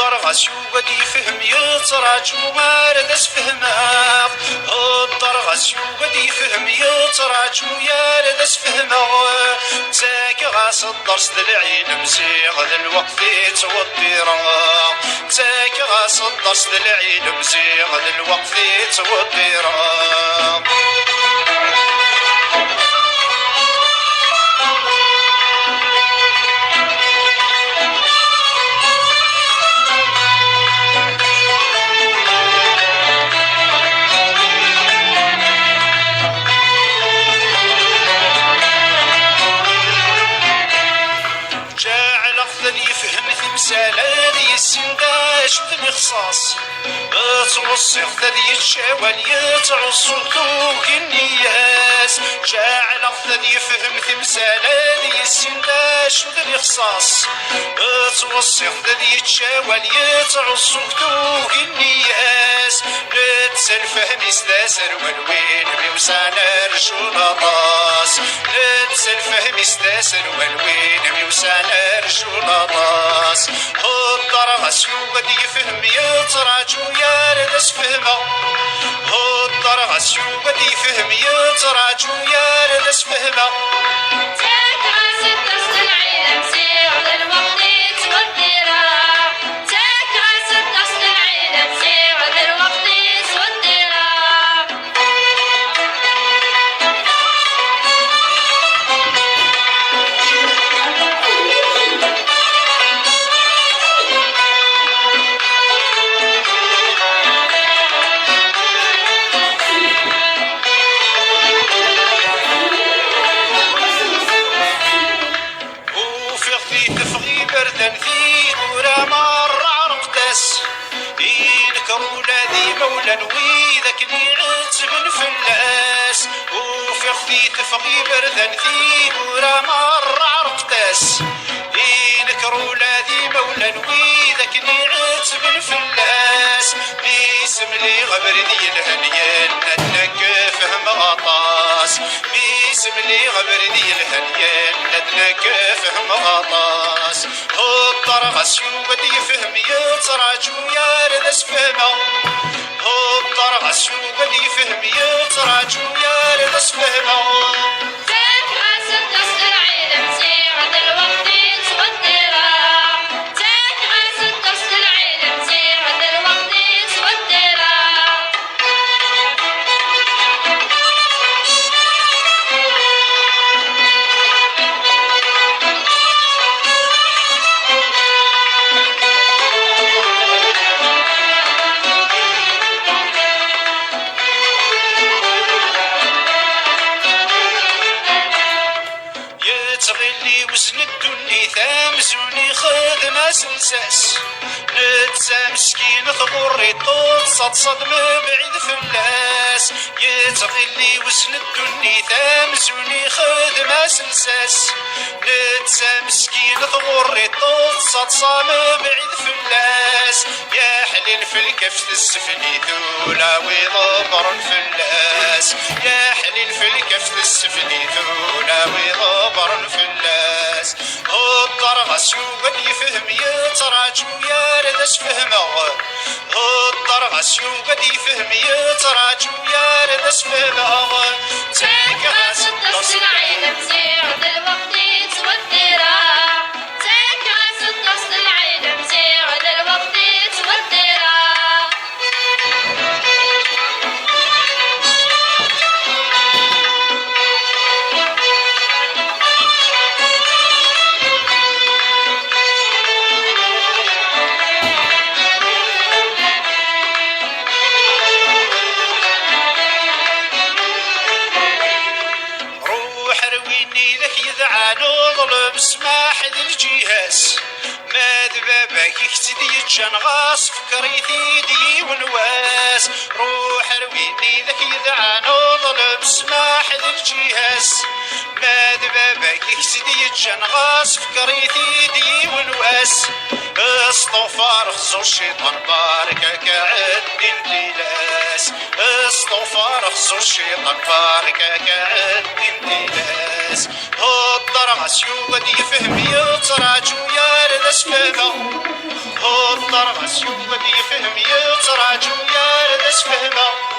الدرغس يوقد يفهم يتراجو مارد اسفهمه الدرغس يوقد يفهم يتراجو يارد اسفهمه تاك غاس الدرس دلعين مزيغ ذا الوقت يتوطيره تاك غاس الدرس دلعين مزيغ ذا الوقت يتوطيره يفهم ثمثال هذي السنداش بدن خصاص توصيخ ذي الشوال يتعصو ذوق النياس جاعل ذي يفهم ثمثال هذي السنداش بدن خصاص توصيخ ذي الشوال يتعصو ذوق النياس نتسى الفهم يستاسر والوين بيوسان رجول طاس نتسى الفهم يستاسر والوين بيوسان رجول طاس الدرغس يوقد يفهم يتراجو يارد اسفهمه الدرغس يوقد يفهم يتراجو يارد اسفهمه تاك غاس الدرس العين مسيع ذا الوقت يتوديره تاك غاس الدرس العين مسيع ذا الوقت يتوديره بردن في ورا مر عرقدس يذكروا ولادي مولا ويذاك اللي عتب الفلاس وفي خذي تفغي بردن في ورا مر عرقدس يذكروا ولادي مولا ويذاك اللي عتب الفلاس باسم لي غبر دي الهنيان ندنك فهم غطاس باسم لي غبر دي الهنيان ندنك فهم غطاس الدرغس يوقد يفهم يتراجو يارد اسفهمه الدرغس يوقد يفهم يتراجو يارد اسفهمه تاك غاس الدرس العين مسيع ذا الوقت يتوديره تاك غاس الدرس العين مسيع ذا الوقت يتوديره تغلي وزن الدني ثامزوني خدمة سلساس نتسا مسكين ثغري طول صد مبعيد فلاس يتغلي وزن الدني ثامزوني خدمة سلساس نتسا مسكين ثغري طول صد مبعيد فلاس يا حليل في الكفت السفلي ذولا ويضبر فلاس يا حليل في الكفت السفلي ذولا ويضبر فلاس الدرغس يوقد يفهم يتراجو يارد اسفهمه الدرغس يوقد يفهم يتراجو يارد اسفهمه تاك غاس الدرس العين مسيع ذا الوقت يتوديره تاك غاس الدرس العين مسيع ذا الوقت يتوديره نظلم سماح الجهاز ما ذبابك يكتدي الجنغاس فكري ثيدي ونواس روح رويني ذاك يدعى نظلم سماح الجهاز ما ذبابك يكتدي الجنغاس فكري ثيدي ونواس استغفار خصو الشيطان باركك عدي انتلاس استغفار خصو الشيطان باركك عدي انتلاس الدرغس يوقد يفهم يتراجو يارد اسفهمه غرغس يود يفهم يتراجو يا ردس فهمه